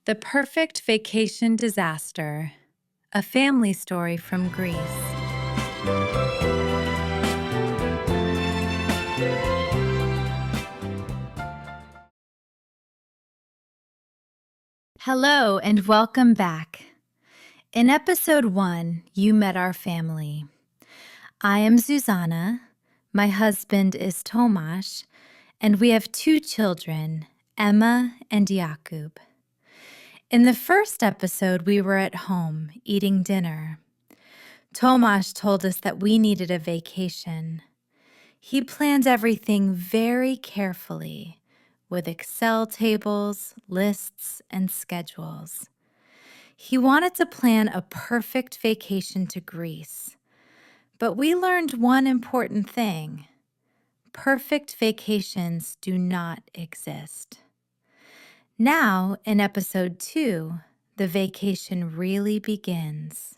The Perfect Vacation Disaster, a family story from Greece. Hello and welcome back. In episode 1, you met our family. I am Zuzana, my husband is Tomasz, and we have 2 children, Emma and Jakub. In the first episode, we were at home eating dinner. Tomasz told us that we needed a vacation. He planned everything very carefully with Excel tables, lists, and schedules. He wanted to plan a perfect vacation to Greece. But we learned one important thing. Perfect vacations do not exist. Now, in episode 2, the vacation really begins.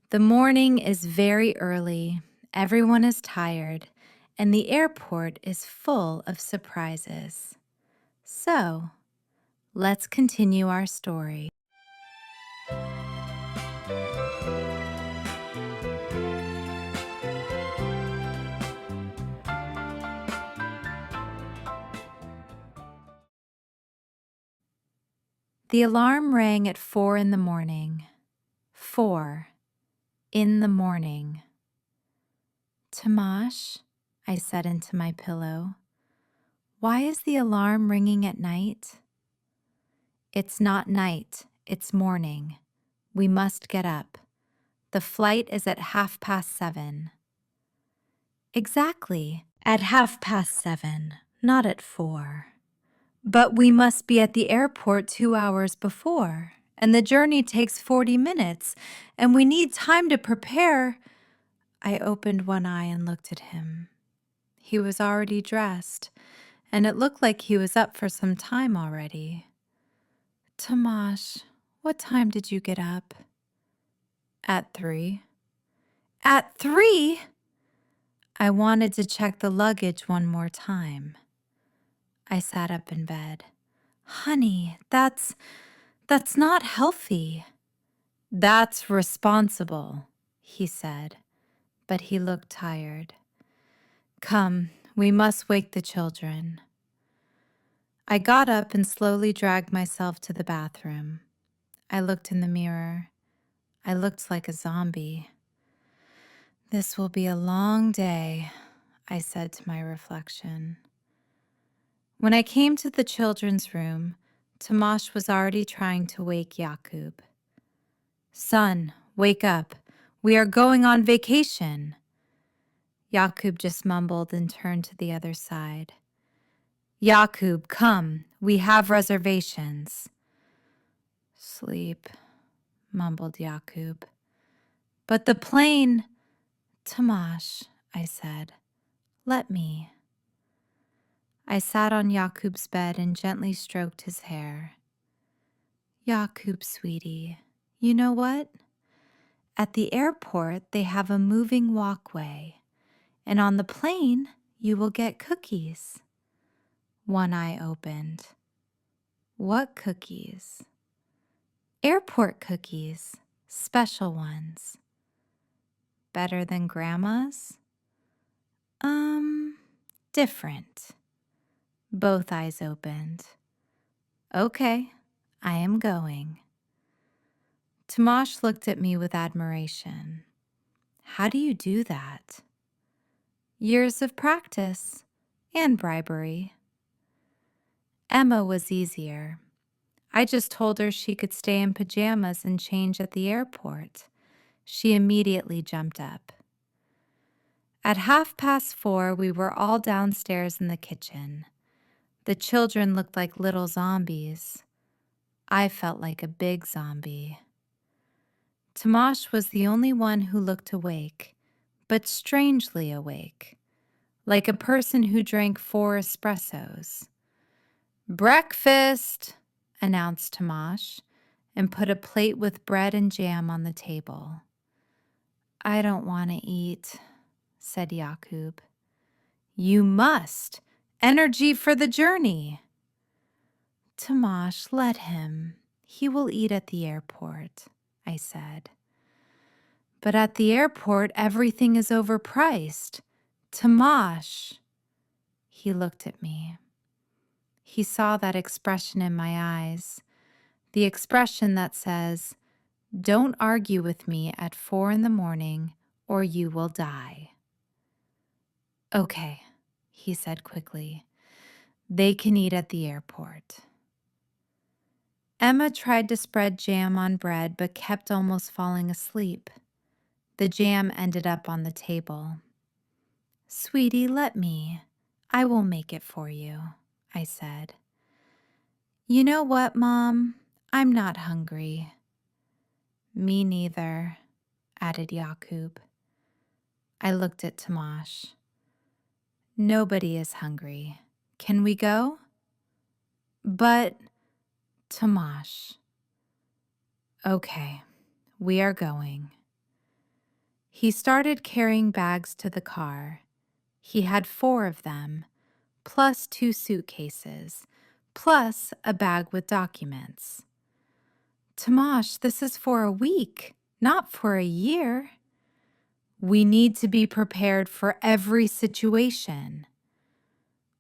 The morning is very early, everyone is tired, and the airport is full of surprises. So, let's continue our story. The alarm rang at 4 in the morning. 4 in the morning. Tomasz, I said into my pillow, why is the alarm ringing at night? It's not night, it's morning. We must get up. The flight is at 7:30. Exactly, at 7:30, not at 4. But we must be at the airport 2 hours before, and the journey takes 40 minutes, and we need time to prepare. I opened one eye and looked at him. He was already dressed, and it looked like he was up for some time already. Tomasz, what time did you get up? At 3. At 3? I wanted to check the luggage one more time. I sat up in bed. Honey, that's not healthy. That's responsible, he said, but he looked tired. Come, we must wake the children. I got up and slowly dragged myself to the bathroom. I looked in the mirror. I looked like a zombie. This will be a long day, I said to my reflection. When I came to the children's room, Tomasz was already trying to wake Jakub. Son, wake up. We are going on vacation. Jakub just mumbled and turned to the other side. Jakub, come. We have reservations. Sleep, mumbled Jakub. But the plane... Tomasz, I said, let me. I sat on Jakub's bed and gently stroked his hair. Jakub, sweetie, you know what? At the airport, they have a moving walkway, and on the plane, you will get cookies. One eye opened. What cookies? Airport cookies, special ones. Better than Grandma's? Different. Both eyes opened. Okay, I am going. Tomasz looked at me with admiration. How do you do that? Years of practice and bribery. Emma was easier. I just told her she could stay in pajamas and change at the airport. She immediately jumped up. At 4:30, we were all downstairs in the kitchen. The children looked like little zombies. I felt like a big zombie. Tomasz was the only one who looked awake, but strangely awake, like a person who drank 4 espressos. Breakfast, announced Tomasz, and put a plate with bread and jam on the table. I don't want to eat, said Jakub. You must. Energy for the journey. Tomasz, let him. He will eat at the airport, I said. But at the airport, everything is overpriced. Tomash. He looked at me. He saw that expression in my eyes, the expression that says, "Don't argue with me at 4 a.m. or you will die." "Okay," he said quickly. "They can eat at the airport." Emma tried to spread jam on bread but kept almost falling asleep. The jam ended up on the table. "Sweetie, let me. I will make it for you," I said. "You know what, Mom? I'm not hungry." "Me neither," added Yakub. I looked at Tomash. "Nobody is hungry. Can we go?" "But, Tomash." "Okay, we are going." He started carrying bags to the car. He had 4 of them, plus 2 suitcases, plus a bag with documents. "Tomash, this is for a week, not for a year." "We need to be prepared for every situation."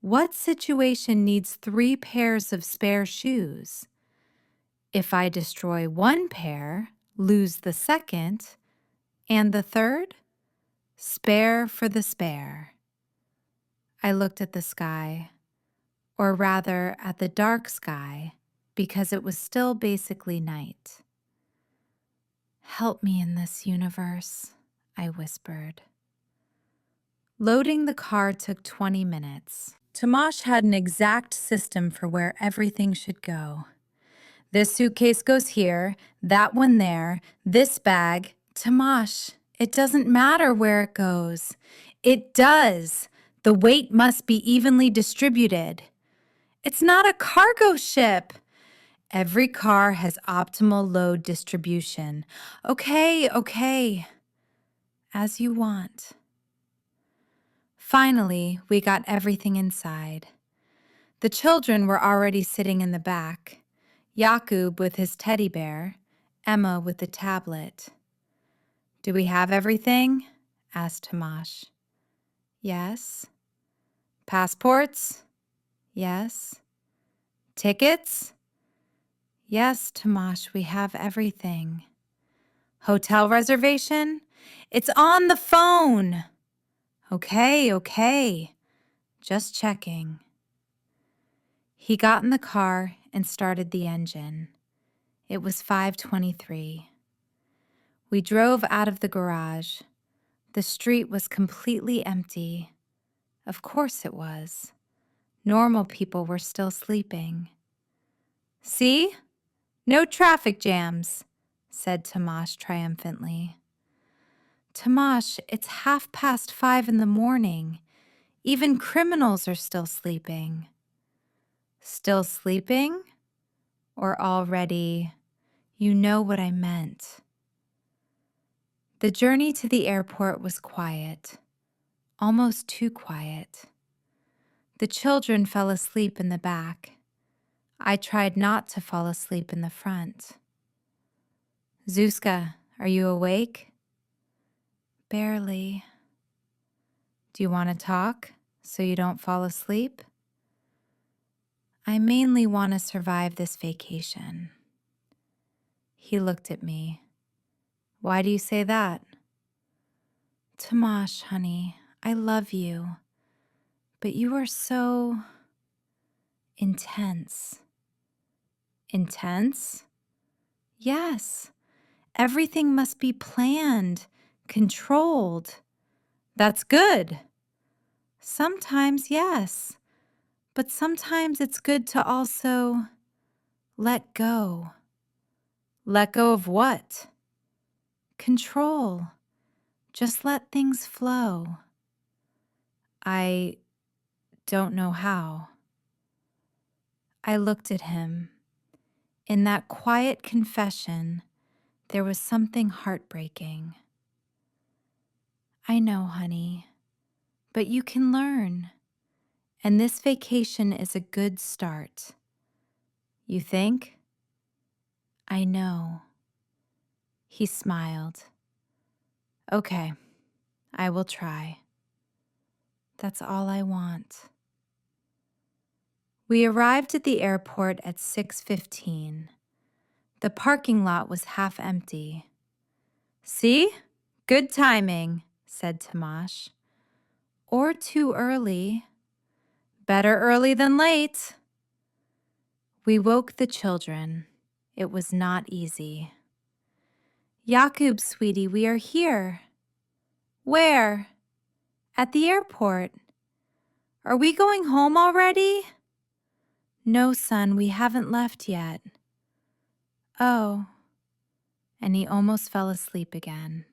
"What situation needs 3 pairs of spare shoes?" "If I destroy 1 pair, lose the second, and the third?" "Spare for the spare." I looked at the sky, or rather at the dark sky, because it was still basically night. "Help me in this universe," I whispered. Loading the car took 20 minutes. Tomash had an exact system for where everything should go. "This suitcase goes here, that one there, this bag." "Tomash, it doesn't matter where it goes." "It does. The weight must be evenly distributed." "It's not a cargo ship." "Every car has optimal load distribution." Okay. As you want." Finally, we got everything inside. The children were already sitting in the back, Yakub with his teddy bear, Emma with the tablet. "Do we have everything?" asked Tomash. "Yes." "Passports?" "Yes." "Tickets?" "Yes, Tomash, we have everything." "Hotel reservation?" "It's on the phone." Okay. Just checking." He got in the car and started the engine. It was 5:23. We drove out of the garage. The street was completely empty. Of course it was. Normal people were still sleeping. "See? No traffic jams," said Tomash triumphantly. "Tomash, it's 5:30 in the morning. Even criminals are still sleeping." "Still sleeping? Or already? You know what I meant." The journey to the airport was quiet, almost too quiet. The children fell asleep in the back. I tried not to fall asleep in the front. "Zuzka, are you awake?" "Barely." "Do you want to talk so you don't fall asleep?" "I mainly want to survive this vacation." He looked at me. "Why do you say that?" "Tomash, honey, I love you, but you are so intense." "Intense?" "Yes. Everything must be planned, controlled." "That's good." "Sometimes, yes. But sometimes it's good to also let go." "Let go of what?" "Control. Just let things flow." "I don't know how." I looked at him. In that quiet confession, there was something heartbreaking. "I know, honey, but you can learn. And this vacation is a good start." "You think?" I know. He smiled. Okay, I will try. That's all I want. We arrived at the airport at 6:15. The parking lot was half empty. See? Good timing, said Tomasz. Or too early. Better early than late. We woke the children. It was not easy. Jakub, sweetie, we are here. Where? At the airport. Are we going home already? No, son, we haven't left yet. Oh. And he almost fell asleep again.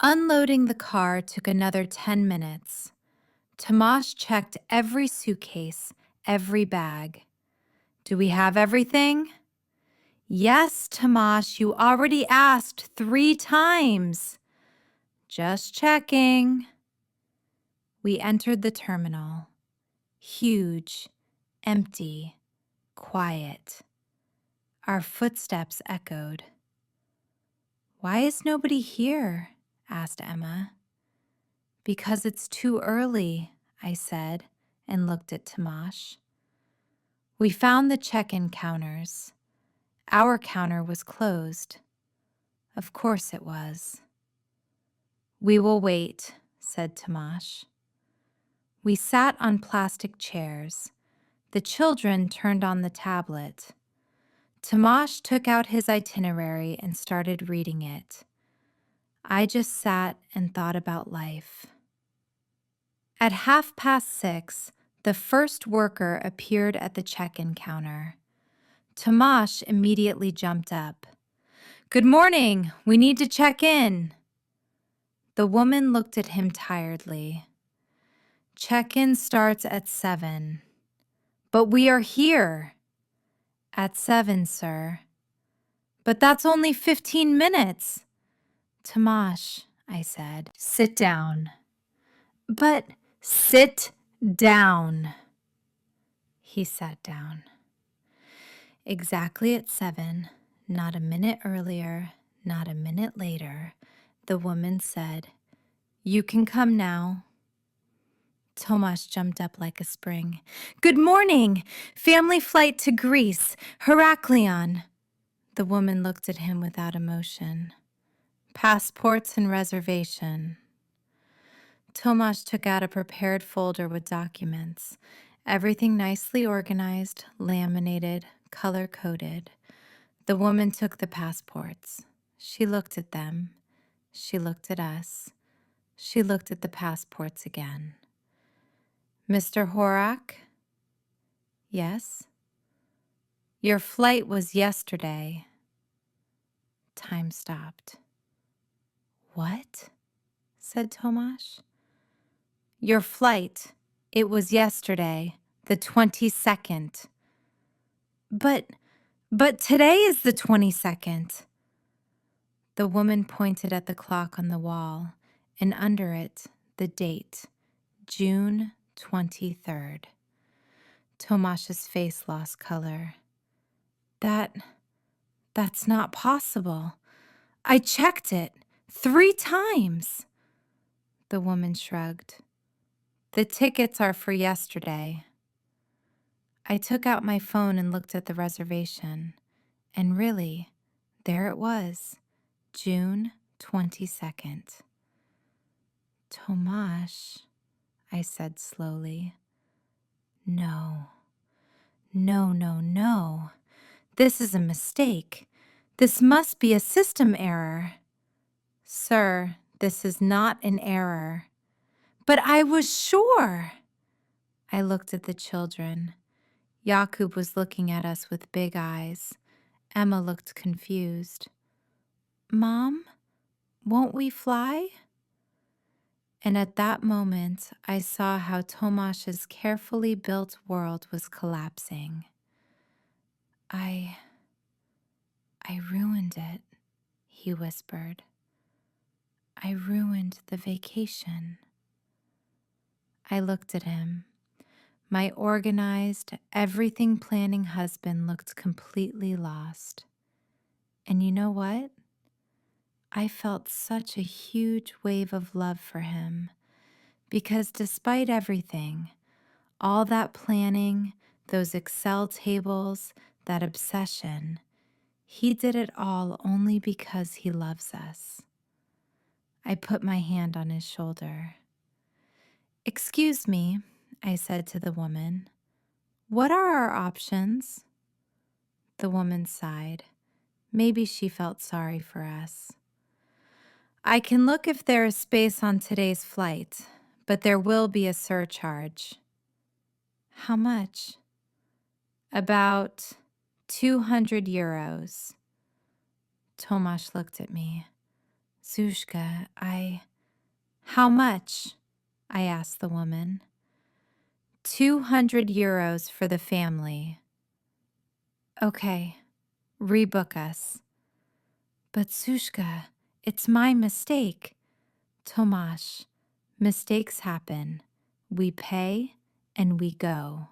Unloading the car took another 10 minutes. Tomasz checked every suitcase, every bag. Do we have everything? Yes, Tomasz, you already asked 3 times. Just checking. We entered the terminal. Huge, empty, quiet. Our footsteps echoed. Why is nobody here? Asked Emma. Because it's too early, I said, and looked at Tomasz. We found the check-in counters. Our counter was closed. Of course it was. We will wait, said Tomasz. We sat on plastic chairs. The children turned on the tablet. Tomasz took out his itinerary and started reading it. I just sat and thought about life. At 6:30, the first worker appeared at the check-in counter. Tomasz immediately jumped up. Good morning, we need to check in. The woman looked at him tiredly. Check-in starts at 7. But we are here. At 7, sir. But that's only 15 minutes. Tomasz, I said, sit down. But sit down. He sat down. Exactly at 7, not a minute earlier, not a minute later, the woman said, You can come now. Tomasz jumped up like a spring. Good morning! Family flight to Greece, Heraklion. The woman looked at him without emotion. Passports and reservation. Tomasz took out a prepared folder with documents. Everything nicely organized, laminated, color-coded. The woman took the passports. She looked at them. She looked at us. She looked at the passports again. Mr. Horak? Yes? Your flight was yesterday. Time stopped. What? Said Tomasz. Your flight. It was yesterday, the 22nd. But today is the 22nd. The woman pointed at the clock on the wall, and under it, the date, June 23rd. Tomasz's face lost color. That's not possible. I checked it 3 times. The woman shrugged. The tickets are for yesterday. I took out my phone and looked at the reservation, and really, there it was, June 22nd. Tomasz, I said slowly. No. This is a mistake. This must be a system error. Sir, this is not an error. But I was sure. I looked at the children. Jakub was looking at us with big eyes. Emma looked confused. Mom, won't we fly? And at that moment, I saw how Tomasz's carefully built world was collapsing. I ruined it, he whispered. I ruined the vacation. I looked at him. My organized, everything planning husband looked completely lost. And you know what? I felt such a huge wave of love for him because despite everything, all that planning, those Excel tables, that obsession, he did it all only because he loves us. I put my hand on his shoulder. "Excuse me," I said to the woman. "What are our options?" The woman sighed. Maybe she felt sorry for us. "I can look if there is space on today's flight, but there will be a surcharge." "How much?" "About 200 euros. Tomasz looked at me. "Zuzka, How much?" I asked the woman. 200 euros for the family." "Okay, rebook us." "But Zuzka, it's my mistake." "Tomasz, mistakes happen. We pay and we go."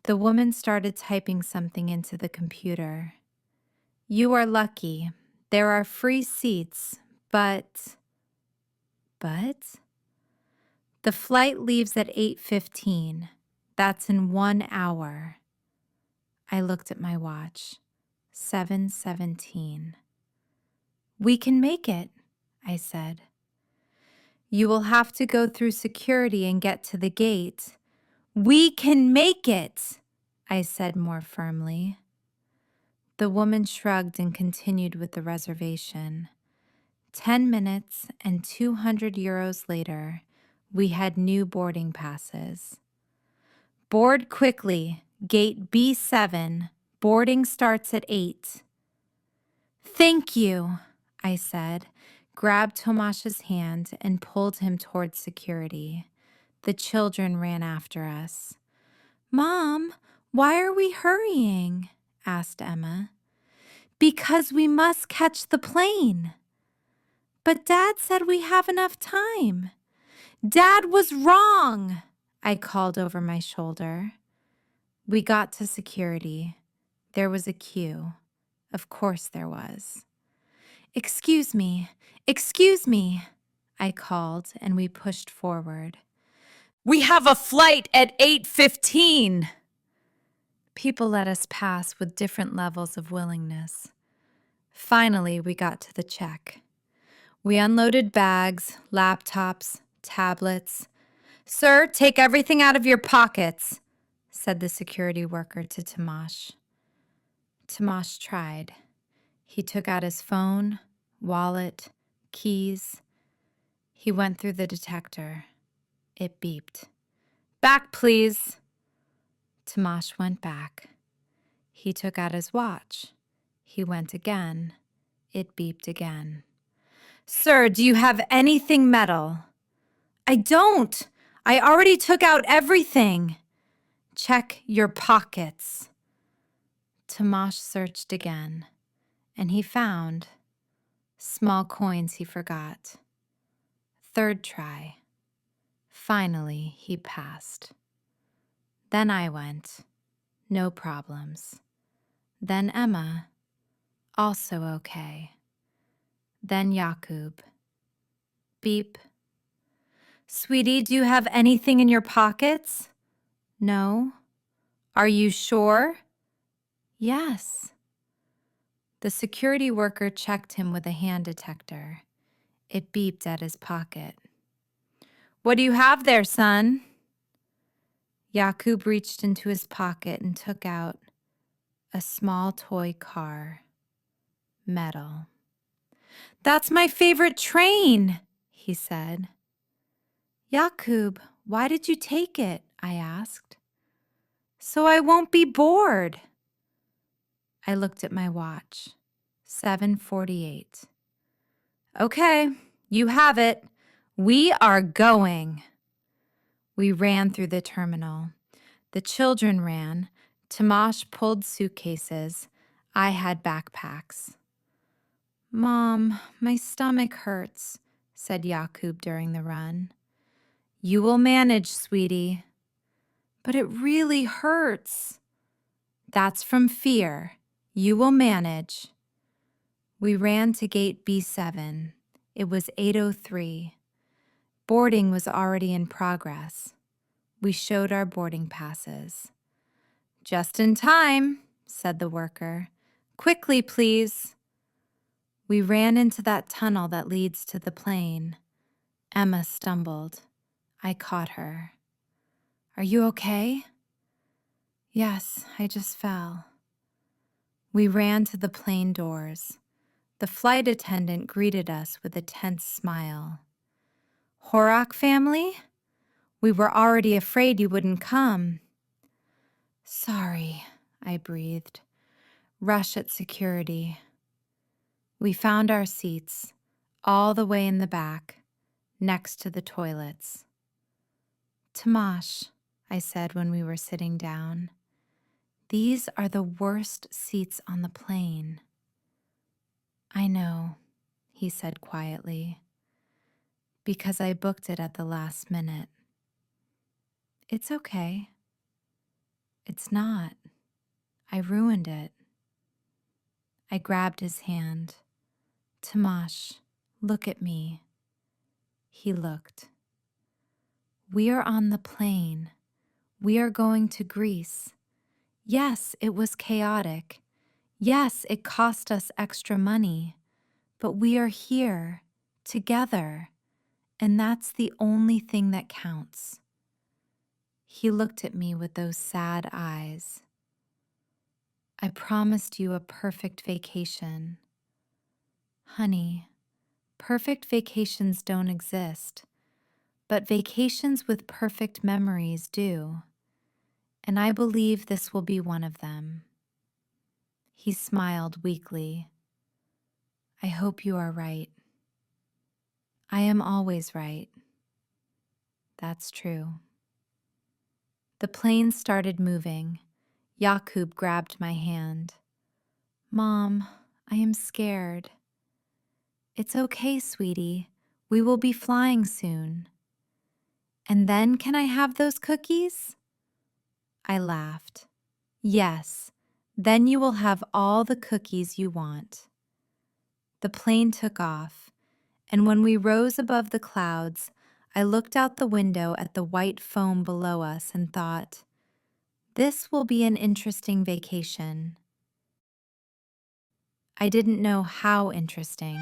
The woman started typing something into the computer. "You are lucky. There are free seats, but... But? The flight leaves at 8:15. That's in 1 hour." I looked at my watch. 7:17. "We can make it," I said. "You will have to go through security and get to the gate." "We can make it," I said more firmly. The woman shrugged and continued with the reservation. 10 minutes and 200 euros later, we had new boarding passes. "Board quickly, gate B7. Boarding starts at 8. "Thank you," I said, grabbed Tomasz's hand and pulled him towards security. The children ran after us. "Mom, why are we hurrying?" asked Emma. "Because we must catch the plane." "But Dad said we have enough time." "Dad was wrong," I called over my shoulder. We got to security. There was a queue. Of course there was. Excuse me," I called, and we pushed forward. "We have a flight at 8:15. People let us pass with different levels of willingness. Finally, we got to the check. We unloaded bags, laptops, tablets. "Sir, take everything out of your pockets," said the security worker to Tomasz. Tomasz tried. He took out his phone, wallet, keys. He went through the detector. It beeped. "Back, please." Tomasz went back. He took out his watch. He went again. It beeped again. "Sir, do you have anything metal?" "I don't. I already took out everything." "Check your pockets." Tomasz searched again, and he found small coins he forgot. Third try. Finally, he passed. Then I went. No problems. Then Emma. Also okay. Then Jakub. Beep. "Sweetie, do you have anything in your pockets?" "No." "Are you sure?" "Yes." The security worker checked him with a hand detector. It beeped at his pocket. "What do you have there, son?" Jakub reached into his pocket and took out a small toy car. Metal. "That's my favorite train," he said. "Jakub, why did you take it?" I asked. "So I won't be bored." I looked at my watch. 7:48. "Okay, you have it. We are going." We ran through the terminal. The children ran. Tomasz pulled suitcases. I had backpacks. "Mom, my stomach hurts," said Jakub during the run. "You will manage, sweetie." But it really hurts. That's from fear. You will manage. We ran to gate B7. It was 8:03. Boarding was already in progress. We showed our boarding passes. Just in time, said the worker. Quickly, please. We ran into that tunnel that leads to the plane. Emma stumbled. I caught her. Are you okay? Yes, I just fell. We ran to the plane doors. The flight attendant greeted us with a tense smile. Horak family? We were already afraid you wouldn't come. Sorry, I breathed. Rush at security. We found our seats, all the way in the back, next to the toilets. Tomash, I said when we were sitting down, these are the worst seats on the plane. I know, he said quietly, because I booked it at the last minute. It's okay. It's not. I ruined it. I grabbed his hand. Tomash, look at me. He looked. We are on the plane. We are going to Greece. Yes, it was chaotic. Yes, it cost us extra money. But we are here, together, and that's the only thing that counts. He looked at me with those sad eyes. I promised you a perfect vacation. Honey, perfect vacations don't exist, but vacations with perfect memories do, and I believe this will be one of them. He smiled weakly. I hope you are right. I am always right. That's true. The plane started moving. Yakub grabbed my hand. Mom, I am scared. It's okay, sweetie. We will be flying soon. And then can I have those cookies? I laughed. Yes, then you will have all the cookies you want. The plane took off, and when we rose above the clouds, I looked out the window at the white foam below us and thought, this will be an interesting vacation. I didn't know how interesting.